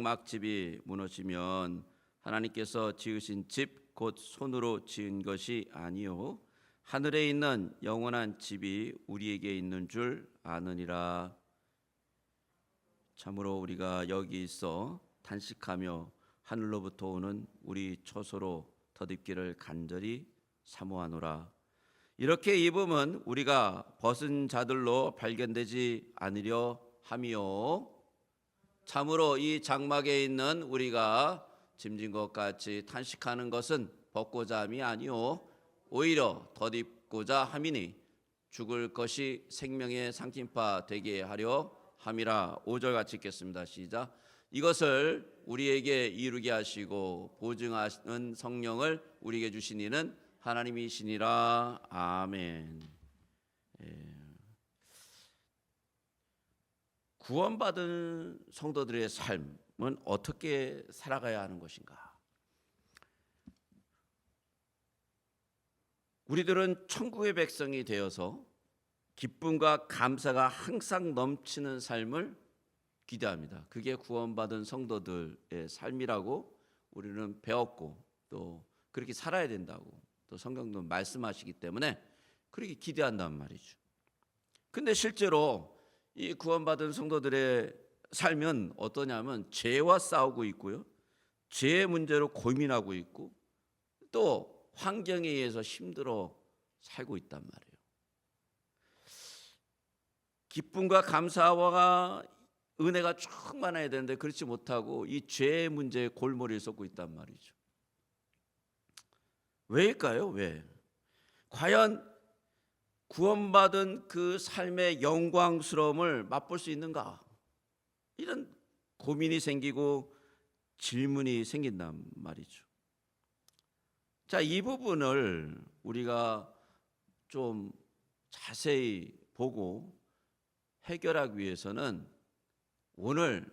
장막집이 무너지면 하나님께서 지으신 집 곧 손으로 지은 것이 아니요 하늘에 있는 영원한 집이 우리에게 있는 줄 아느니라. 참으로 우리가 여기 있어 탄식하며 하늘로부터 오는 우리 처소로 덧입기를 간절히 사모하노라. 이렇게 입음은 우리가 벗은 자들로 발견되지 않으려 함이요 참으로 이 장막에 있는 우리가 짐진 것 같이 탄식하는 것은 벗고자 함이 아니요 오히려 덧입고자 함이니 죽을 것이 생명의 상징파 되게 하려 함이라. 5절 같이 읽겠습니다. 시작. 이것을 우리에게 이루게 하시고 보증하는 성령을 우리에게 주신 이는 하나님이시니라. 아멘. 구원받은 성도들의 삶은 어떻게 살아가야 하는 것인가? 우리들은 천국의 백성이 되어서 기쁨과 감사가 항상 넘치는 삶을 기대합니다. 그게 구원받은 성도들의 삶이라고 우리는 배웠고 또 그렇게 살아야 된다고 또 성경도 말씀하시기 때문에 그렇게 기대한단 말이죠. 근데 실제로 이 구원받은 성도들의 삶은 어떠냐면 죄와 싸우고 있고요. 죄의 문제로 고민하고 있고 또 환경에 의해서 힘들어 살고 있단 말이에요. 기쁨과 감사와 은혜가 충만해야 되는데 그렇지 못하고 이 죄의 문제에 골머리를 쏟고 있단 말이죠. 왜일까요? 왜? 과연 구원받은 그 삶의 영광스러움을 맛볼 수 있는가? 이런 고민이 생기고 질문이 생긴단 말이죠. 자, 이 부분을 우리가 좀 자세히 보고 해결하기 위해서는 오늘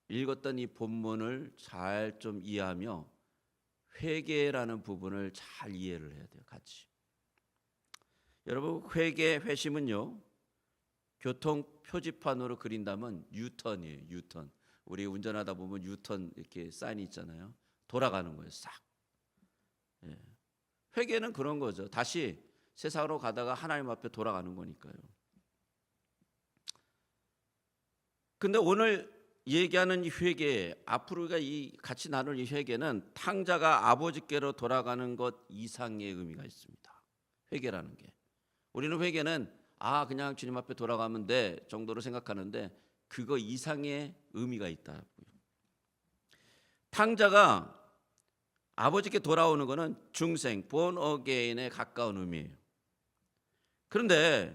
읽었던 이 본문을 잘 좀 이해하며 회개라는 부분을 잘 이해를 해야 돼요. 같이. 여러분, 회개, 회심은요 교통 표지판으로 그린다면 유턴이에요. 유턴. 우리 운전하다 보면 유턴 이렇게 사인이 있잖아요. 돌아가는 거예요. 싹. 예. 회개는 그런 거죠. 다시 세상으로 가다가 하나님 앞에 돌아가는 거니까요. 근데 오늘 얘기하는 이 회개, 앞으로 우리가 이 같이 나눌 이 회개는 탕자가 아버지께로 돌아가는 것 이상의 의미가 있습니다. 회개라는 게. 우리는 회개는 그냥 주님 앞에 돌아가면 돼 정도로 생각하는데 그거 이상의 의미가 있다고요. 탕자가 아버지께 돌아오는 것은 중생, born again에 가까운 의미예요. 그런데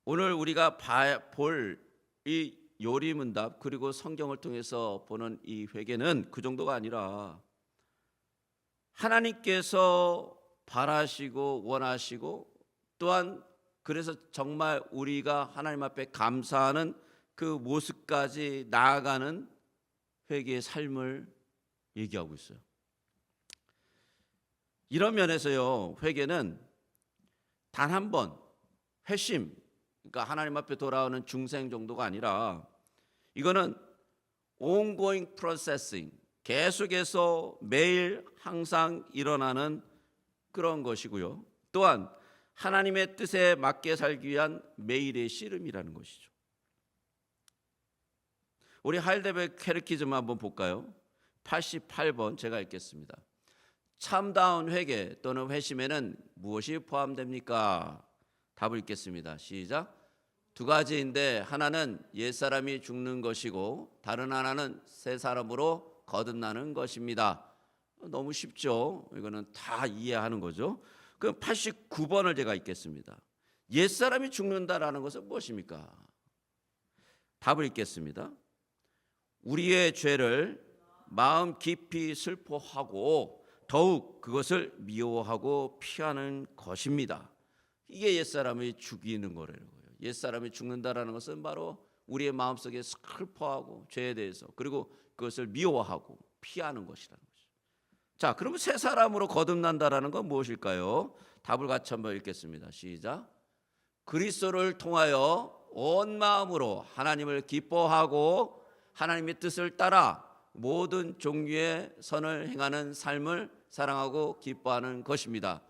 오늘 우리가 볼 이 요리문답 그리고 성경을 통해서 보는 이 회개는 그 정도가 아니라 하나님께서 바라시고 원하시고 또한 그래서 정말 우리가 하나님 앞에 감사하는 그 모습까지 나아가는 회개의 삶을 얘기하고 있어요. 이런 면에서요, 회개는 단 한 번 회심, 그러니까 하나님 앞에 돌아오는 중생 정도가 아니라 이거는 ongoing processing, 계속해서 매일 항상 일어나는 그런 것이고요. 또한 하나님의 뜻에 맞게 살기 위한 매일의 씨름이라는 것이죠. 우리 하일데베르 캐테키즘 한번 볼까요? 88번 제가 읽겠습니다. 참다운 회개 또는 회심에는 무엇이 포함됩니까? 답을 읽겠습니다. 시작. 두 가지인데 하나는 옛사람이 죽는 것이고 다른 하나는 새 사람으로 거듭나는 것입니다. 너무 쉽죠? 이거는 다 이해하는 거죠. 그럼 89번을 제가 읽겠습니다. 옛사람이 죽는다라는 것은 무엇입니까? 답을 읽겠습니다. 우리의 죄를 마음 깊이 슬퍼하고 더욱 그것을 미워하고 피하는 것입니다. 이게 옛사람이 죽이는 거라는 거예요. 옛사람이 죽는다라는 것은 바로 우리의 마음속에 슬퍼하고 죄에 대해서 그리고 그것을 미워하고 피하는 것이라는 거죠. 자, 그러면 새 사람으로 거듭난다라는 건 무엇일까요? 답을 같이 한번 읽겠습니다. 시작. 그리스도를 통하여 온 마음으로 하나님을 기뻐하고 하나님의 뜻을 따라 모든 종류의 선을 행하는 삶을 사랑하고 기뻐하는 것입니다.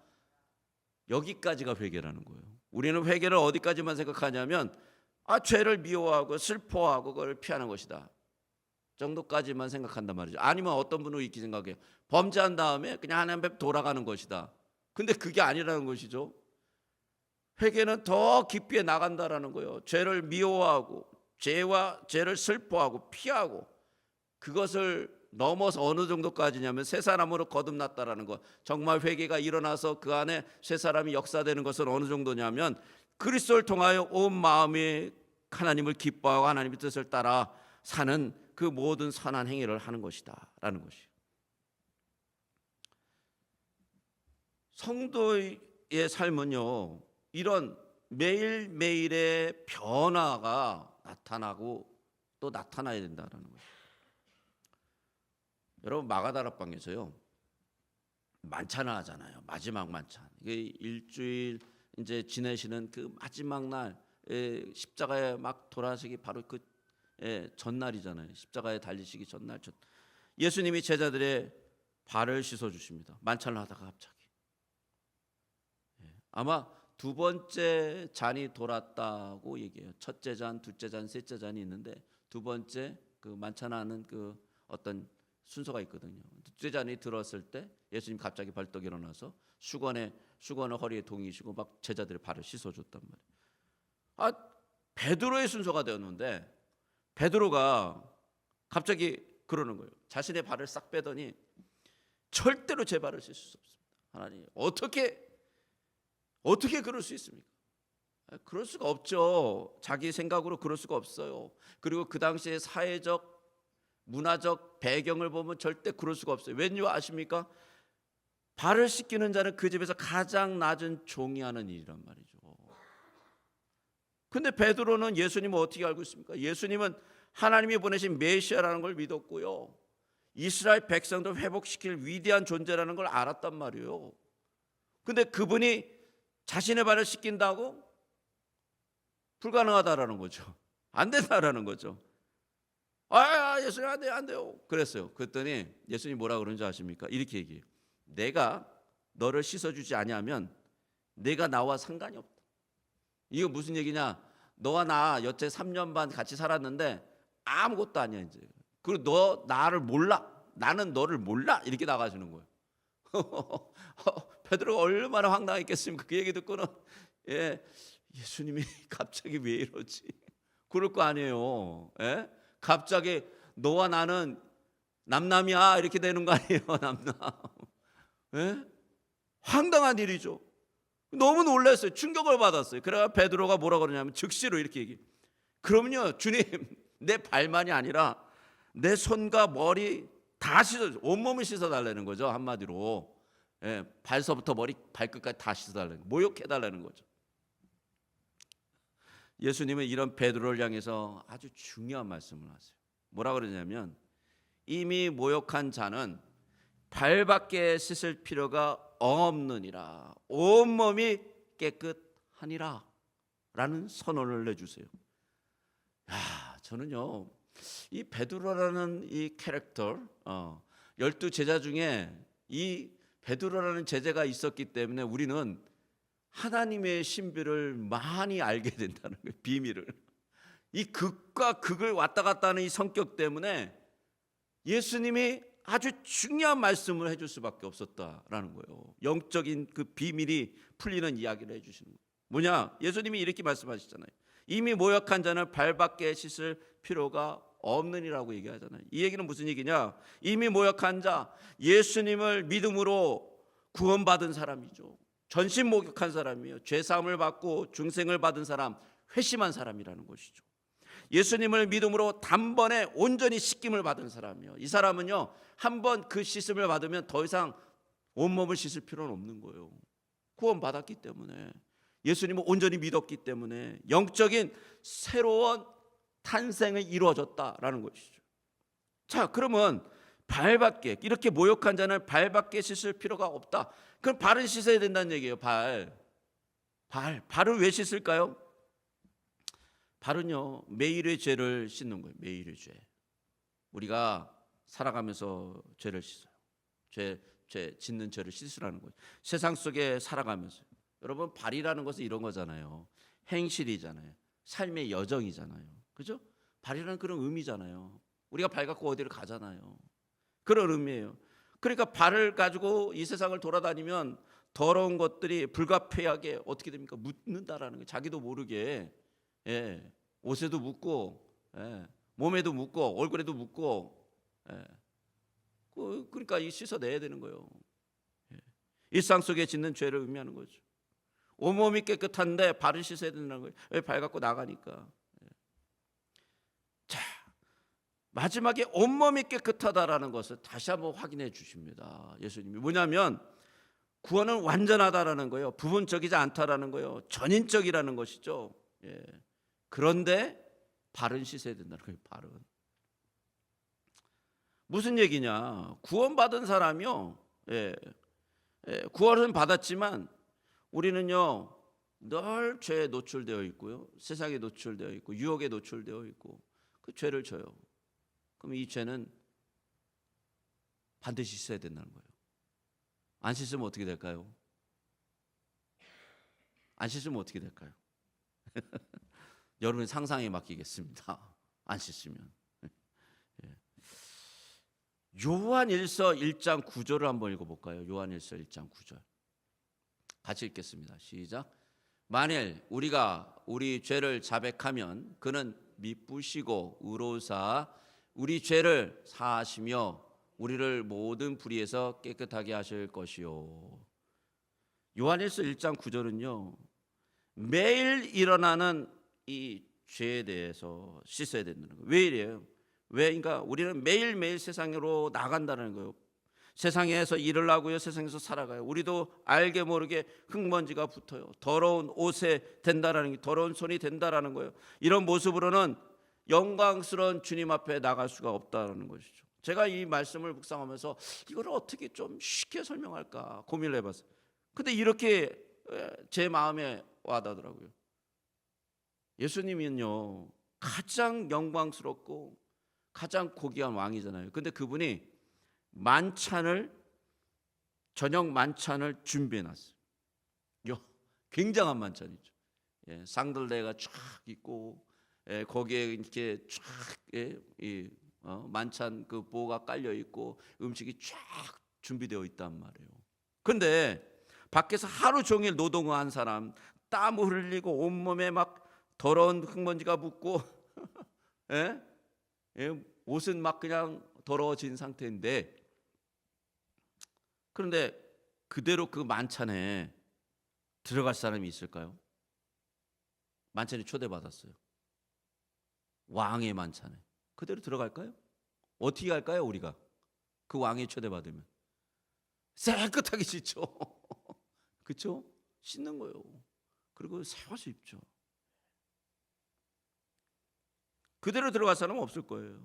여기까지가 회개라는 거예요. 우리는 회개를 어디까지만 생각하냐면 죄를 미워하고 슬퍼하고 그걸 피하는 것이다 정도까지만 생각한단 말이죠. 아니면 어떤 분은 이렇게 생각해요. 범죄한 다음에 그냥 하나님 앞에 돌아가는 것이다. 근데 그게 아니라는 것이죠. 회개는 더 깊이 나간다라는 거예요. 죄를 미워하고 죄를 슬퍼하고 피하고 그것을 넘어서 어느 정도까지냐면 새 사람으로 거듭났다라는 것. 정말 회개가 일어나서 그 안에 새 사람이 역사되는 것은 어느 정도냐면 그리스도를 통하여 온 마음이 하나님을 기뻐하고 하나님의 뜻을 따라 사는 그 모든 선한 행위를 하는 것이다 라는 것이에요. 성도의 삶은요, 이런 매일매일의 변화가 나타나고 또 나타나야 된다는 거예요. 여러분, 마가다락방에서요 만찬을 하잖아요. 마지막 만찬. 이게 일주일 이제 지내시는 그 마지막 날 십자가에 막 돌아서기 바로 그 전날이잖아요. 십자가에 달리시기 전날. 예수님이 제자들의 발을 씻어 주십니다. 만찬을 하다가 갑자기. 아마 두 번째 잔이 돌았다고 얘기해요. 첫째 잔, 둘째 잔, 셋째 잔이 있는데 두 번째 그 만찬하는 그 어떤 순서가 있거든요. 둘째 잔이 들었을 때 예수님 갑자기 벌떡 일어나서 수건을 허리에 동이시고 막 제자들의 발을 씻어줬단 말이에요. 베드로의 순서가 되었는데 베드로가 갑자기 그러는 거예요. 자신의 발을 싹 빼더니 절대로 제 발을 씻을 수 없습니다. 하나님, 어떻게 그럴 수 있습니까? 그럴 수가 없죠. 자기 생각으로 그럴 수가 없어요. 그리고 그 당시에 사회적 문화적 배경을 보면 절대 그럴 수가 없어요. 왠지 아십니까? 발을 씻기는 자는 그 집에서 가장 낮은 종이 하는 일이란 말이죠. 근데 베드로는 예수님을 어떻게 알고 있습니까? 예수님은 하나님이 보내신 메시아라는 걸 믿었고요, 이스라엘 백성들 회복시킬 위대한 존재라는 걸 알았단 말이에요. 근데 그분이 자신의 발을 씻긴다고? 불가능하다라는 거죠. 안 된다라는 거죠. 예수님 안 돼요. 그랬어요. 그랬더니 예수님이 뭐라 그러는지 아십니까? 이렇게 얘기해요. 내가 너를 씻어주지 아니하면 내가 나와 상관이 없다. 이거 무슨 얘기냐? 너와 나 여태 3년 반 같이 살았는데 아무것도 아니야 이제. 그리고 너 나를 몰라. 나는 너를 몰라. 이렇게 나가시는 거예요. 베드로가 얼마나 황당했겠습니까? 그 얘기 듣고는 예수님이 갑자기 왜 이러지? 그럴 거 아니에요. 갑자기 너와 나는 남남이야 이렇게 되는 거 아니에요? 남남. 황당한 일이죠. 너무 놀랐어요. 충격을 받았어요. 그래서 베드로가 뭐라 그러냐면 즉시로 이렇게 얘기해요. 그럼요 주님, 내 발만이 아니라 내 손과 머리 다 온몸을 씻어달라는 거죠. 한마디로 발서부터 머리 발끝까지 다 씻어달라는, 모욕해달라는 거죠. 예수님은 이런 베드로를 향해서 아주 중요한 말씀을 하세요. 뭐라 그러냐면 이미 모욕한 자는 발밖에 씻을 필요가 없느니라, 온몸이 깨끗하니라 라는 선언을 내주세요. 저는요 이 베드로라는 이 캐릭터, 12제자 중에 이 베드로라는 제자가 있었기 때문에 우리는 하나님의 신비를 많이 알게 된다는 거예요. 비밀을. 이 극과 극을 왔다 갔다 하는 이 성격 때문에 예수님이 아주 중요한 말씀을 해줄 수밖에 없었다라는 거예요. 영적인 그 비밀이 풀리는 이야기를 해주시는 거예요. 뭐냐? 예수님이 이렇게 말씀하시잖아요. 이미 모욕한 자는 발밖에 씻을 필요가 없느니라고 얘기하잖아요. 이 얘기는 무슨 얘기냐? 이미 모욕한 자, 예수님을 믿음으로 구원받은 사람이죠. 전신 목욕한 사람이에요. 죄사함을 받고 중생을 받은 사람, 회심한 사람이라는 것이죠. 예수님을 믿음으로 단번에 온전히 씻김을 받은 사람이에요. 이 사람은요 한번 그 씻음을 받으면 더 이상 온몸을 씻을 필요는 없는 거예요. 구원받았기 때문에, 예수님을 온전히 믿었기 때문에 영적인 새로운 탄생이 이루어졌다라는 것이죠. 자, 그러면 발밖에, 이렇게 모욕한 자는 발밖에 씻을 필요가 없다. 그럼 발을 씻어야 된다는 얘기예요. 발을 왜 씻을까요? 발은요 매일의 죄를 씻는 거예요. 매일의 죄. 우리가 살아가면서 죄를 씻어요. 죄 짓는 죄를 씻으라는 거죠. 세상 속에 살아가면서. 여러분, 발이라는 것은 이런 거잖아요. 행실이잖아요. 삶의 여정이잖아요. 그죠? 발이라는 그런 의미잖아요. 우리가 발 갖고 어디를 가잖아요. 그런 의미예요. 그러니까 발을 가지고 이 세상을 돌아다니면 더러운 것들이 불가피하게 어떻게 됩니까? 묻는다라는 거예요. 자기도 모르게. 예, 옷에도 묻고, 예, 몸에도 묻고, 얼굴에도 묻고. 예. 그러니까 이 씻어내야 되는 거예요. 예. 일상 속에 짓는 죄를 의미하는 거죠. 온몸이 깨끗한데 발을 씻어야 된다는 거예요. 왜? 발 갖고 나가니까. 예. 자, 마지막에 온몸이 깨끗하다라는 것을 다시 한번 확인해 주십니다. 예수님이 뭐냐면 구원은 완전하다라는 거예요. 부분적이지 않다라는 거예요. 전인적이라는 것이죠. 예. 그런데 발은 씻어야 된다는 거예요. 발은. 무슨 얘기냐? 구원받은 사람이요. 예. 구원은 받았지만 우리는요 늘 죄에 노출되어 있고요. 세상에 노출되어 있고 유혹에 노출되어 있고 그 죄를 져요. 그럼 이 죄는 반드시 씻어야 된다는 거예요. 안 씻으면 어떻게 될까요? 안 씻으면 어떻게 될까요? 여러분의 상상에 맡기겠습니다. 안 씻으면. 요한일서 1장 9절을 한번 읽어볼까요? 요한일서 1장 9절 같이 읽겠습니다. 시작. 만일 우리가 우리 죄를 자백하면 그는 미쁘시고 의로우사 우리 죄를 사하시며 우리를 모든 불의에서 깨끗하게 하실 것이요. 요한일서 1장 9절은요 매일 일어나는 이 죄에 대해서 씻어야 된다는 거예요. 왜 이래요? 왜? 그러니까 우리는 매일매일 세상으로 나간다는 거예요. 세상에서 일을 하고요. 세상에서 살아가요. 우리도 알게 모르게 흙먼지가 붙어요. 더러운 옷에 된다라는 게 더러운 손이 된다라는 거예요. 이런 모습으로는 영광스러운 주님 앞에 나갈 수가 없다라는 것이죠. 제가 이 말씀을 묵상하면서 이걸 어떻게 좀 쉽게 설명할까 고민을 해봤어요. 근데 이렇게 제 마음에 와닿더라고요. 예수님은요 가장 영광스럽고 가장 고귀한 왕이잖아요. 근데 그분이 저녁 만찬을 준비해 놨어요. 굉장한 만찬이죠. 예, 상들레가 쫙 있고 거기에 이렇게 쫙 만찬 그 보가 깔려 있고 음식이 쫙 준비되어 있단 말이에요. 근데 밖에서 하루 종일 노동을 한 사람, 땀을 흘리고 온몸에 막 더러운 흙먼지가 묻고 옷은 막 그냥 더러워진 상태인데 그런데 그대로 그 만찬에 들어갈 사람이 있을까요? 만찬에 초대받았어요. 왕의 만찬에 그대로 들어갈까요? 어떻게 갈까요? 우리가 그 왕의 초대받으면 깨끗하게 씻죠. 그렇죠? 씻는 거예요. 그리고 새 옷을 입죠. 그대로 들어갈 사람은 없을 거예요.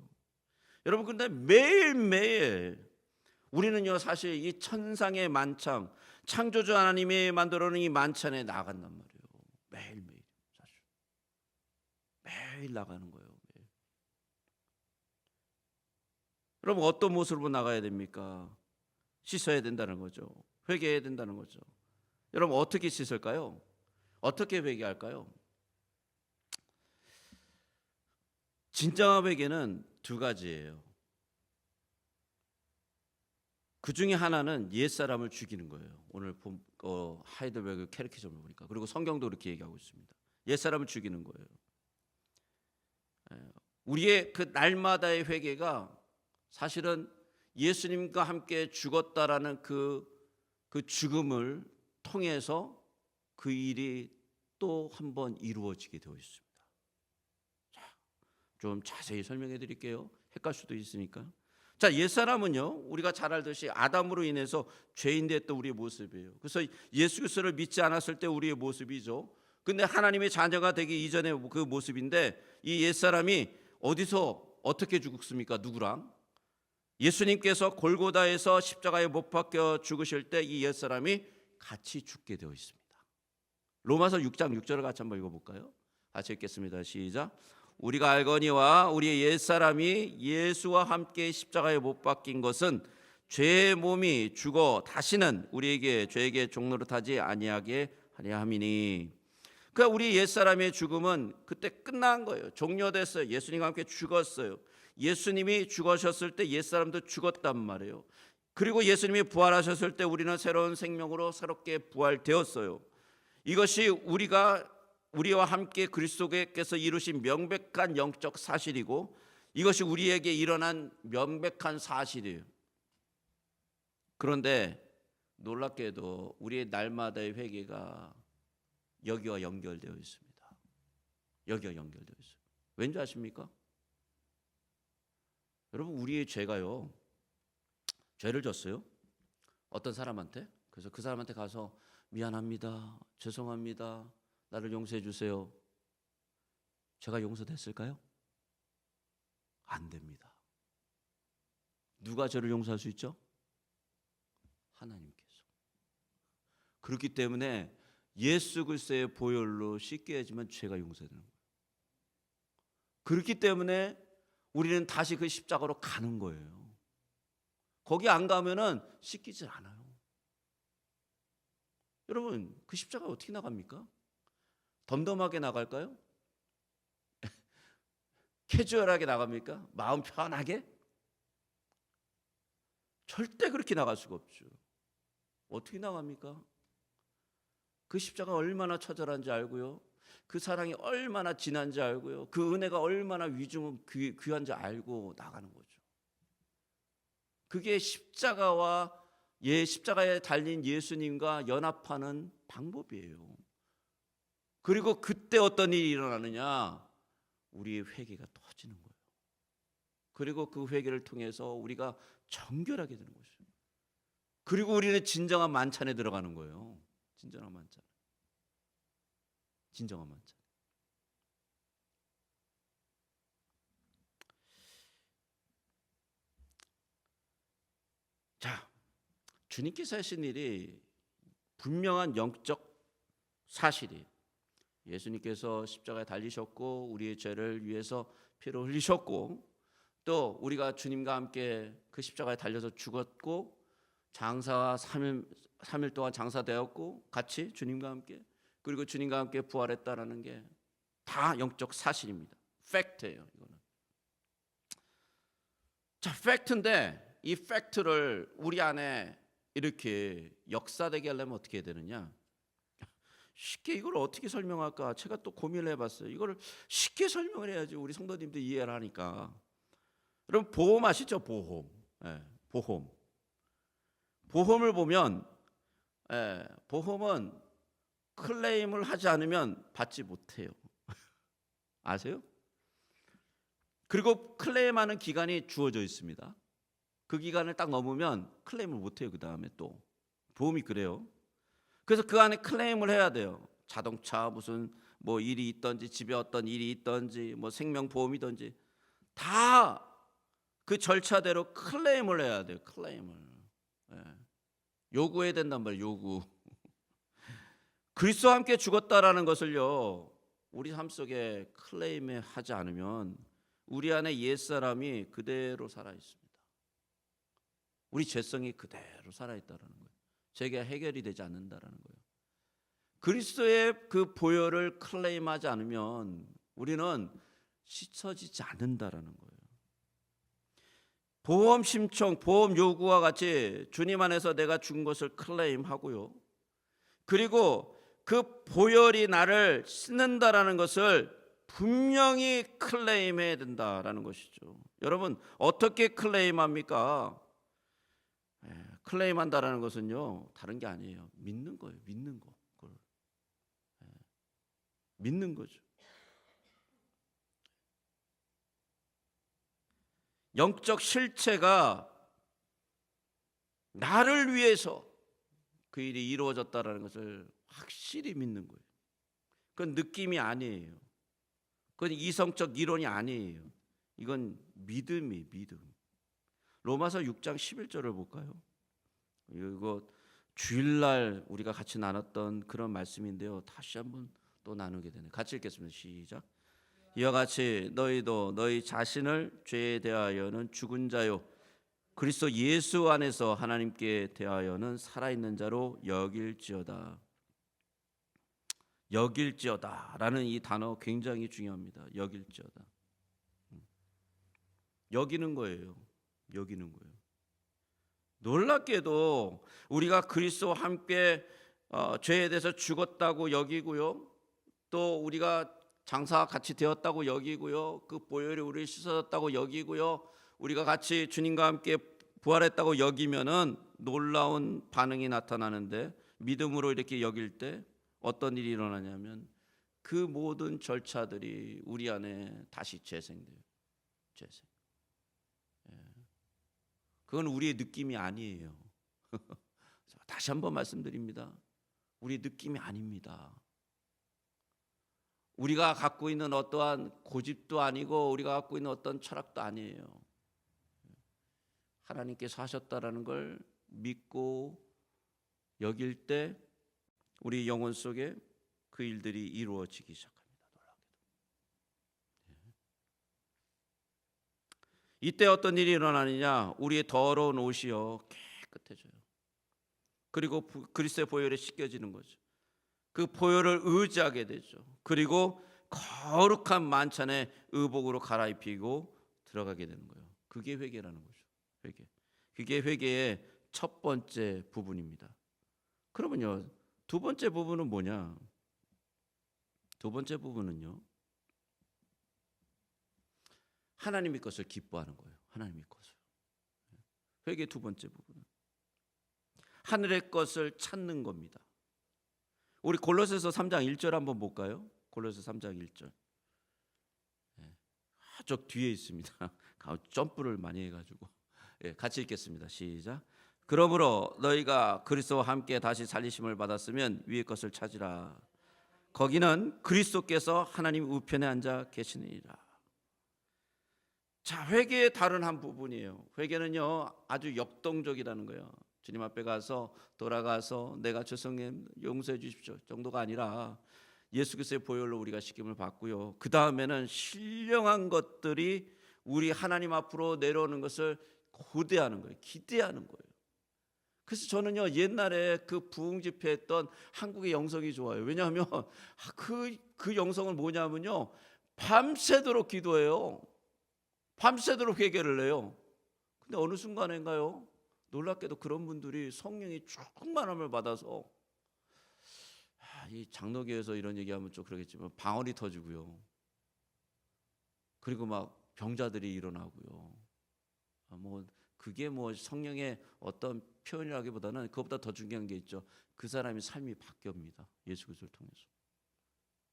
여러분 근데 매일매일 우리는요 사실 이 천상의 만찬 창조주 하나님이 만들어놓은 이 만찬에 나간단 말이에요. 매일매일 사실 매일 나가는 거예요. 매일. 여러분 어떤 모습으로 나가야 됩니까? 씻어야 된다는 거죠. 회개해야 된다는 거죠. 여러분 어떻게 씻을까요? 어떻게 회개할까요? 진정한 회개는 두 가지예요. 그 중에 하나는 옛사람을 죽이는 거예요. 오늘 하이델베르그 캐테키즘을 보니까. 그리고 성경도 그렇게 얘기하고 있습니다. 옛사람을 죽이는 거예요. 우리의 그 날마다의 회개가 사실은 예수님과 함께 죽었다라는 그 죽음을 통해서 그 일이 또 한 번 이루어지게 되어 있습니다. 자, 좀 자세히 설명해 드릴게요. 헷갈릴 수도 있으니까. 자, 옛사람은요 우리가 잘 알듯이 아담으로 인해서 죄인 됐던 우리의 모습이에요. 그래서 예수 그리스도를 믿지 않았을 때 우리의 모습이죠. 근데 하나님의 자녀가 되기 이전의 그 모습인데 이 옛사람이 어디서 어떻게 죽었습니까? 누구랑? 예수님께서 골고다에서 십자가에 못 박혀 죽으실 때 이 옛사람이 같이 죽게 되어 있습니다. 로마서 6장 6절을 같이 한번 읽어볼까요? 같이 읽겠습니다. 시작. 우리가 알거니와 우리의 옛사람이 예수와 함께 십자가에 못 박힌 것은 죄의 몸이 죽어 다시는 우리에게 죄에게 종노릇하지 아니하게 하려 함이니. 그러니까 우리 옛사람의 죽음은 그때 끝난 거예요. 종료됐어요. 예수님과 함께 죽었어요. 예수님이 죽으셨을 때 옛사람도 죽었단 말이에요. 그리고 예수님이 부활하셨을 때 우리는 새로운 생명으로 새롭게 부활되었어요. 이것이 우리와 함께 그리스도께서 이루신 명백한 영적 사실이고, 이것이 우리에게 일어난 명백한 사실이에요. 그런데 놀랍게도 우리의 날마다의 회개가 여기와 연결되어 있습니다. 여기와 연결되어 있어요. 왠지 아십니까? 여러분, 우리의 죄가요, 죄를 졌어요. 어떤 사람한테. 그래서 그 사람한테 가서 미안합니다, 죄송합니다, 나를 용서해 주세요. 죄가 용서됐을까요? 안 됩니다. 누가 죄를 용서할 수 있죠? 하나님께서. 그렇기 때문에 예수 그리스도의 보혈로 씻게 해주면 죄가 용서되는 거예요. 그렇기 때문에 우리는 다시 그 십자가로 가는 거예요. 거기 안 가면은 씻기질 않아요. 여러분, 그 십자가 어떻게 나갑니까? 덤덤하게 나갈까요? 캐주얼하게 나갑니까? 마음 편하게? 절대 그렇게 나갈 수가 없죠. 어떻게 나갑니까? 그 십자가 얼마나 처절한지 알고요, 그 사랑이 얼마나 진한지 알고요, 그 은혜가 얼마나 귀한지 알고 나가는 거죠. 그게 십자가와 십자가에 달린 예수님과 연합하는 방법이에요. 그리고 그때 어떤 일이 일어나느냐? 우리의 회개가 터지는 거예요. 그리고 그 회개를 통해서 우리가 정결하게 되는 거죠. 그리고 우리는 진정한 만찬에 들어가는 거예요. 진정한 만찬. 진정한 만찬. 자, 주님께서 하신 일이 분명한 영적 사실이에요. 예수님께서 십자가에 달리셨고 우리의 죄를 위해서 피를 흘리셨고, 또 우리가 주님과 함께 그 십자가에 달려서 죽었고, 장사 3일 동안 장사되었고, 같이 주님과 함께, 그리고 주님과 함께 부활했다라는 게 다 영적 사실입니다. 팩트예요, 이거는. 자, 팩트인데 이 팩트를 우리 안에 이렇게 역사되게 하려면 어떻게 해야 되느냐? 쉽게 이걸 어떻게 설명할까? 제가 또 고민을 해봤어요. 이걸 쉽게 설명을 해야지 우리 성도님들 이해를 하니까. 여러분, 보험 아시죠? 보험. 보험. 보험을 보면, 보험은 클레임을 하지 않으면 받지 못해요. 아세요? 그리고 클레임하는 기간이 주어져 있습니다. 그 기간을 딱 넘으면 클레임을 못해요. 그 다음에 또 보험이 그래요. 그래서 그 안에 클레임을 해야 돼요. 자동차 무슨 뭐 일이 있든지, 집에 어떤 일이 있든지, 뭐 생명보험이든지 다 그 절차대로 클레임을 해야 돼요. 클레임을. 요구해야 된단 말이에요. 요구. 그리스도와 함께 죽었다라는 것을요, 우리 삶 속에 클레임하지 않으면 우리 안에 옛사람이 그대로 살아 있습니다. 우리 죄성이 그대로 살아 있다라는 거예요. 죄가 해결이 되지 않는다라는 거예요. 그리스도의 그 보혈을 클레임하지 않으면 우리는 씻어지지 않는다라는 거예요. 보험 신청, 보험 요구와 같이 주님 안에서 내가 준 것을 클레임하고요, 그리고 그 보혈이 나를 씻는다라는 것을 분명히 클레임해야 된다라는 것이죠. 여러분, 어떻게 클레임합니까? 클레임한다라는 것은요, 다른 게 아니에요. 믿는 거예요. 믿는 거. 그걸. 믿는 거죠. 영적 실체가 나를 위해서 그 일이 이루어졌다라는 것을 확실히 믿는 거예요. 그건 느낌이 아니에요. 그건 이성적 이론이 아니에요. 이건 믿음이 믿음. 로마서 6장 11절을 볼까요? 이거 주일날 우리가 같이 나눴던 그런 말씀인데요, 다시 한번 또 나누게 되네요. 같이 읽겠습니다. 시작. 이와 같이 너희도 너희 자신을 죄에 대하여는 죽은 자요 그리스도 예수 안에서 하나님께 대하여는 살아있는 자로 여길지어다. 여길지어다라는 이 단어 굉장히 중요합니다. 여길지어다. 여기는 거예요. 여기는 거예요. 놀랍게도 우리가 그리스도와 함께 죄에 대해서 죽었다고 여기고요. 또 우리가 장사와 같이 되었다고 여기고요. 그 보혈이 우리를 씻어졌다고 여기고요. 우리가 같이 주님과 함께 부활했다고 여기면은 놀라운 반응이 나타나는데, 믿음으로 이렇게 여길 때 어떤 일이 일어나냐면 그 모든 절차들이 우리 안에 다시 재생돼요. 재생. 그건 우리의 느낌이 아니에요. 다시 한번 말씀드립니다. 우리 느낌이 아닙니다. 우리가 갖고 있는 어떠한 고집도 아니고 우리가 갖고 있는 어떤 철학도 아니에요. 하나님께서 하셨다라는 걸 믿고 여길 때 우리 영혼 속에 그 일들이 이루어지기 시작합니다. 이때 어떤 일이 일어나느냐? 우리의 더러운 옷이요 깨끗해져요. 그리고 그리스도의 보혈에 씻겨지는 거죠. 그 보혈을 의지하게 되죠. 그리고 거룩한 만찬의 의복으로 갈아입히고 들어가게 되는 거예요. 그게 회개라는 거죠. 회개. 그게 회개의 첫 번째 부분입니다. 그러면요, 두 번째 부분은 뭐냐? 두 번째 부분은요, 하나님의 것을 기뻐하는 거예요. 하나님의 것을. 회개의 두 번째 부분은 하늘의 것을 찾는 겁니다. 우리 골로새서 3장 1절 한번 볼까요? 골로새 3장 1절. 저 뒤에 있습니다. 점프를 많이 해가지고 같이 읽겠습니다. 시작. 그러므로 너희가 그리스도와 함께 다시 살리심을 받았으면 위의 것을 찾으라. 거기는 그리스도께서 하나님 우편에 앉아 계시느니라. 자, 회개의 다른 한 부분이에요. 회개는요 아주 역동적이라는 거예요. 주님 앞에 가서 돌아가서 내가 죄송해 용서해 주십시오 정도가 아니라 예수 그리스도의 보혈로 우리가 씻김을 받고요. 그 다음에는 신령한 것들이 우리 하나님 앞으로 내려오는 것을 고대하는 거예요. 기대하는 거예요. 그래서 저는요 옛날에 그 부흥 집회했던 한국의 영성이 좋아요. 왜냐하면 그 영성은 뭐냐면요, 밤새도록 기도해요. 밤새도록 회개를 해요. 근데 어느 순간인가요? 놀랍게도 그런 분들이 성령의 충만함을 받아서, 이 장로교에서 이런 얘기하면 좀 그러겠지만 방언이 터지고요. 그리고 막 병자들이 일어나고요. 그게 성령의 어떤 표현이라기보다는 그것보다 더 중요한 게 있죠. 그 사람의 삶이 바뀝니다. 예수 그리스도를 통해서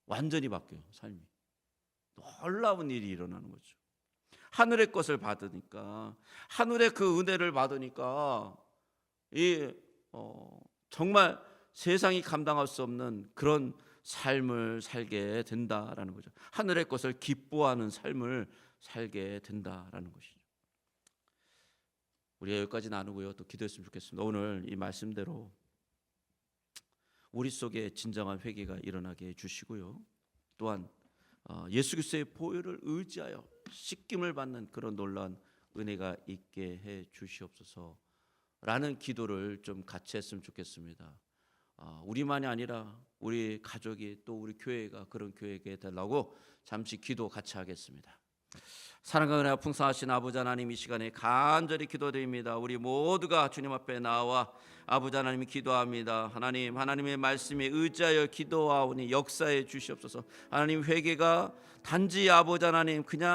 완전히 바뀌어요. 삶이. 놀라운 일이 일어나는 거죠. 하늘의 것을 받으니까, 하늘의 그 은혜를 받으니까 정말 세상이 감당할 수 없는 그런 삶을 살게 된다라는 거죠. 하늘의 것을 기뻐하는 삶을 살게 된다라는 것이죠. 우리가 여기까지 나누고요, 또 기도했으면 좋겠습니다. 오늘 이 말씀대로 우리 속에 진정한 회개가 일어나게 해주시고요, 또한 예수 그리스도의 보혈을 의지하여 씻김을 받는 그런 놀라운 은혜가 있게 해 주시옵소서라는 기도를 좀 같이 했으면 좋겠습니다. 우리만이 아니라 우리 가족이, 또 우리 교회가 그런 교회가 되려고 잠시 기도 같이 하겠습니다. 사랑과 은혜가 풍성하신 아버지 하나님, 이 시간에 간절히 기도드립니다. 우리 모두가 주님 앞에 나와 아버지 하나님 기도합니다. 하나님, 하나님의 말씀에 의지하여 기도하오니 역사해 주시옵소서. 하나님, 회개가 단지 아버지 하나님 그냥